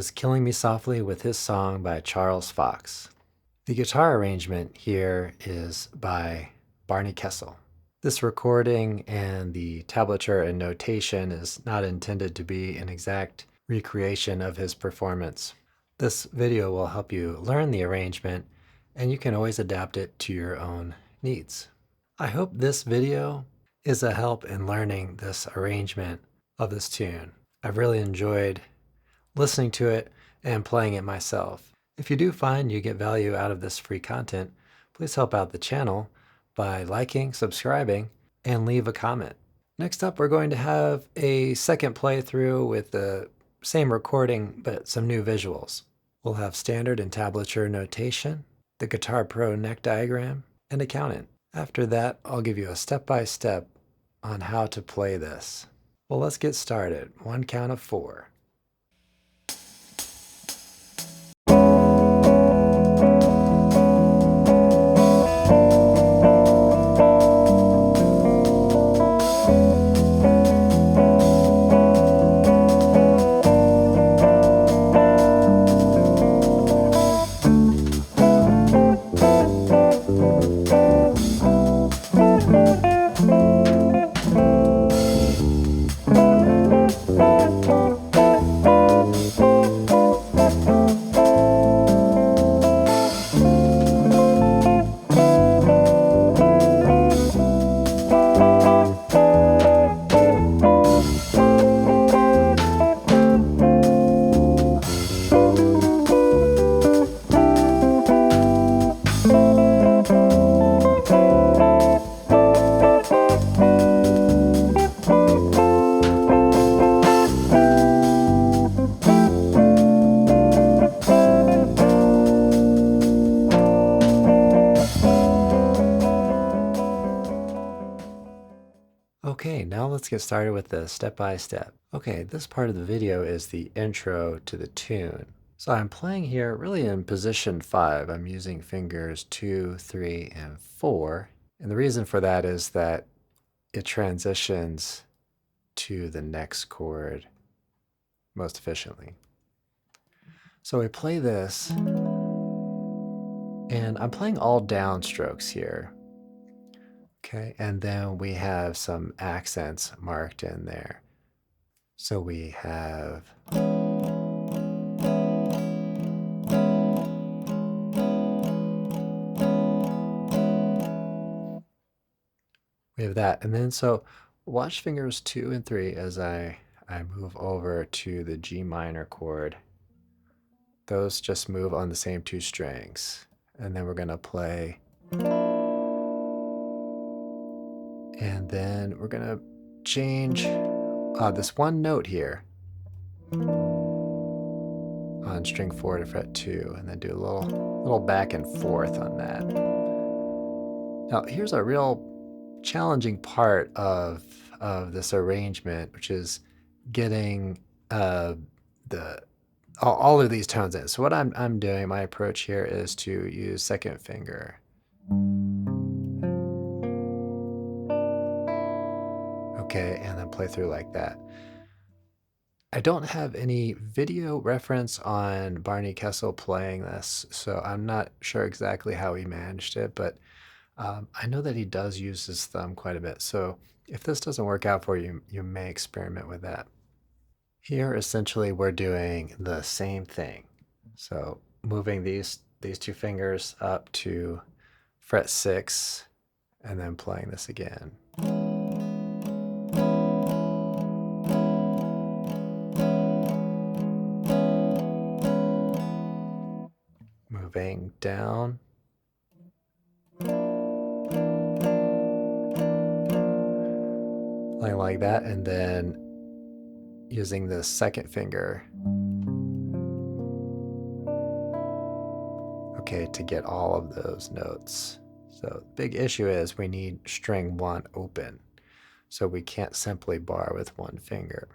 was Killing Me Softly with his song by Charles Fox. The guitar arrangement here is by Barney Kessel. This recording and the tablature and notation is not intended to be an exact recreation of his performance. This video will help you learn the arrangement, and you can always adapt it to your own needs. I hope this video is a help in learning this arrangement of this tune. I've really enjoyed listening to it and playing it myself. If you do find you get value out of this free content, please help out the channel by liking, subscribing, and leave a comment. Next up, we're going to have a second playthrough with the same recording, but some new visuals. We'll have standard and tablature notation, the Guitar Pro neck diagram, and accountant. After that, I'll give you a step-by-step on how to play this. Well, let's get started. 1 count of 4. Okay, now let's get started with the step-by-step. Okay, this part of the video is the intro to the tune. So I'm playing here really in position 5. I'm using fingers 2, 3, and 4. And the reason for that is that it transitions to the next chord most efficiently. So we play this, and I'm playing all downstrokes here. Okay, and then we have some accents marked in there. So we have that. And then so watch fingers 2 and 3 as I move over to the G minor chord. Those just move on the same 2 strings. And then we're going to play. And then we're going to change this one note here on string 4 to fret 2, and then do a little back and forth on that. Now, here's a real challenging part of this arrangement, which is getting all of these tones in. So what I'm doing, my approach here is to use second finger. Okay, and then play through like that. I don't have any video reference on Barney Kessel playing this, so I'm not sure exactly how he managed it, but I know that he does use his thumb quite a bit. So if this doesn't work out for you, you may experiment with that. Here, essentially, we're doing the same thing. So moving these 2 fingers up to fret 6, and then playing this again. Moving down. Playing like that, and then using the second finger, okay, to get all of those notes. So the big issue is we need string 1 open, so we can't simply bar with 1 finger.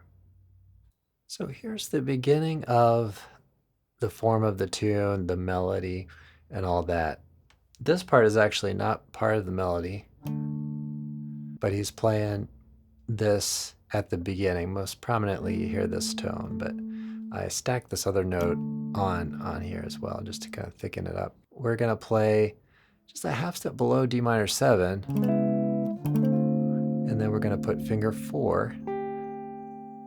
So here's the beginning of the form of the tune, the melody, and all that. This part is actually not part of the melody, but he's playing this at the beginning. Most prominently, you hear this tone, but I stacked this other note on here as well, just to kind of thicken it up. We're gonna play just a half step below D minor 7, and then we're gonna put finger 4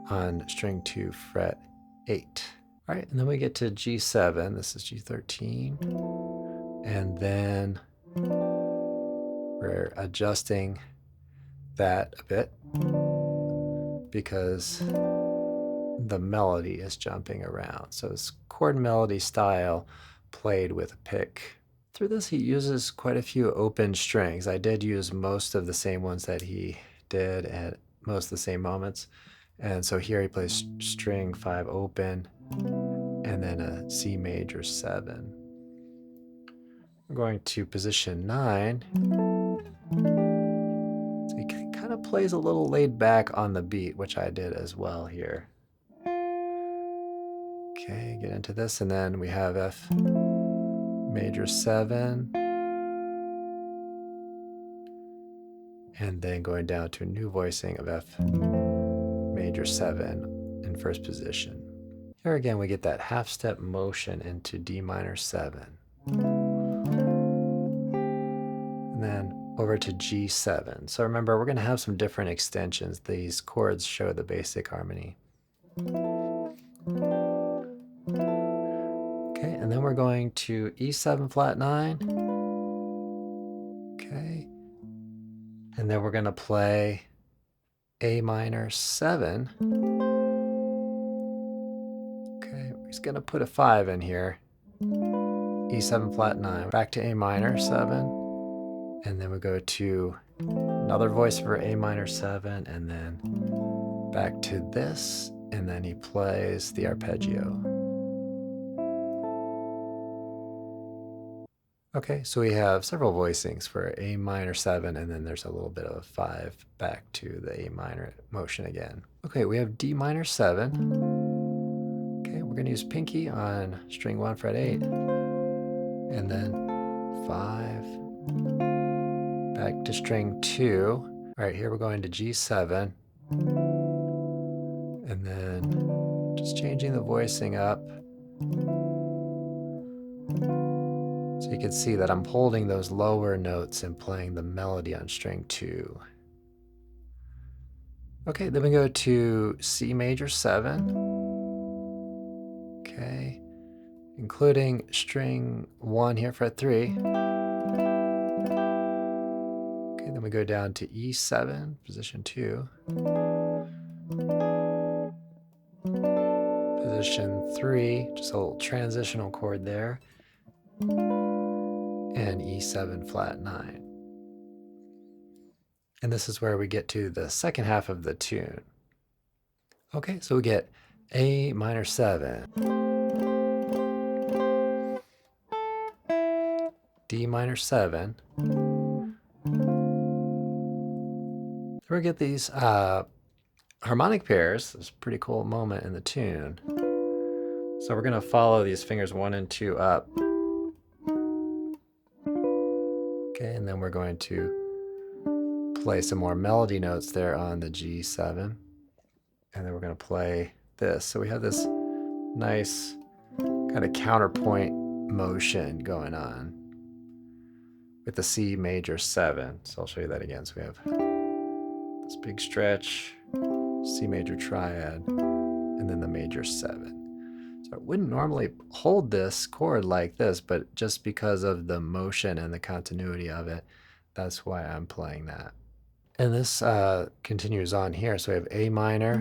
on string 2, fret 8. All right, and then we get to G7, this is G13, and then we're adjusting that a bit because the melody is jumping around. So it's chord melody style played with a pick. Through this, he uses quite a few open strings. I did use most of the same ones that he did at most of the same moments. And so here he plays string 5 open and then a C major 7. We're going to position 9. So he kind of plays a little laid back on the beat, which I did as well here. Okay, get into this, and then we have F major 7, and then going down to a new voicing of F major 7 in first position. Here again we get that half step motion into D minor 7. And then over to G7. So remember, we're going to have some different extensions. These chords show the basic harmony. Okay, and then we're going to E7 flat 9. Okay. And then we're going to play A minor 7. Okay, we're just going to put a 5 in here. E7 flat 9. Back to A minor 7. And then we go to another voice for A minor 7, and then back to this, and then he plays the arpeggio. Okay, so we have several voicings for A minor 7, and then there's a little bit of a 5 back to the A minor motion again. Okay, we have D minor 7. Okay, we're gonna use pinky on string 1, fret 8, and then 5, back to string 2. All right, here we're going to G7, and then just changing the voicing up. So you can see that I'm holding those lower notes and playing the melody on string 2. Okay, then we go to C major 7. Okay, including string 1 here, fret 3. Okay, then we go down to E7, position 2. Position 3, just a little transitional chord there. And E7 flat 9. And this is where we get to the second half of the tune. Okay, so we get A minor 7, D minor 7. Then we get these harmonic pairs. This is a pretty cool moment in the tune. So we're going to follow these fingers 1 and 2 up. Okay, and then we're going to play some more melody notes there on the G7. And then we're going to play this. So we have this nice kind of counterpoint motion going on with the C major 7. So I'll show you that again. So we have this big stretch, C major triad, and then the major 7. So I wouldn't normally hold this chord like this, but just because of the motion and the continuity of it, that's why I'm playing that. And this continues on here. So we have A minor.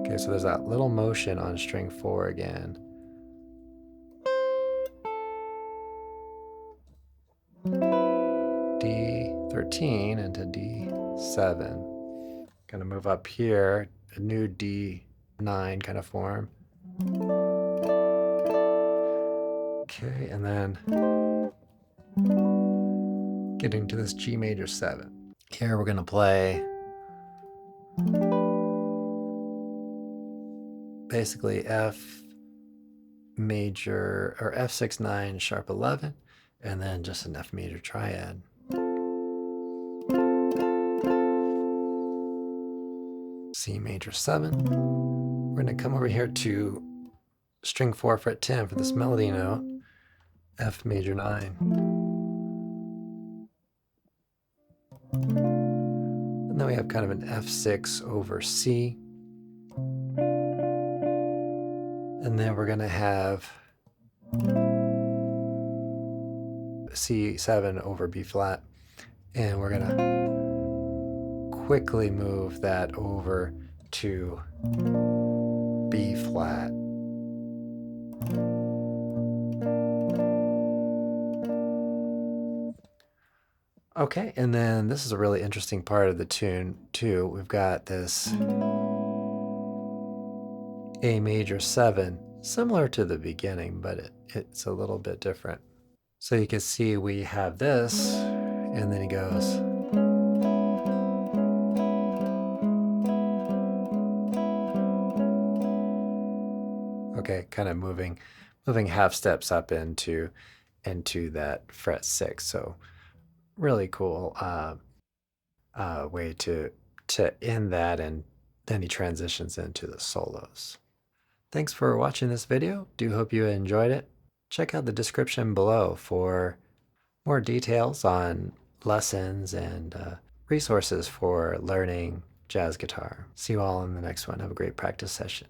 Okay, so there's that little motion on string 4 again. D13 into D7. Gonna move up here, a new D9 kind of form. Okay, and then getting to this G major 7. Here we're gonna play basically F major, or F6, 9, sharp 11, and then just an F major triad. C major 7. We're going to come over here to string 4, fret 10 for this melody note, F major 9. And then we have kind of an F6 over C. And then we're going to have C7 over B flat. And we're going to quickly move that over to B flat. Okay, and then this is a really interesting part of the tune too. We've got this A major 7, similar to the beginning, but it's a little bit different. So you can see we have this, and then he goes. Okay, kind of moving half steps up into that fret 6. So really cool way to end that, and then he transitions into the solos. Thanks for watching this video. Do hope you enjoyed it. Check out the description below for more details on lessons and resources for learning jazz guitar. See you all in the next one. Have a great practice session.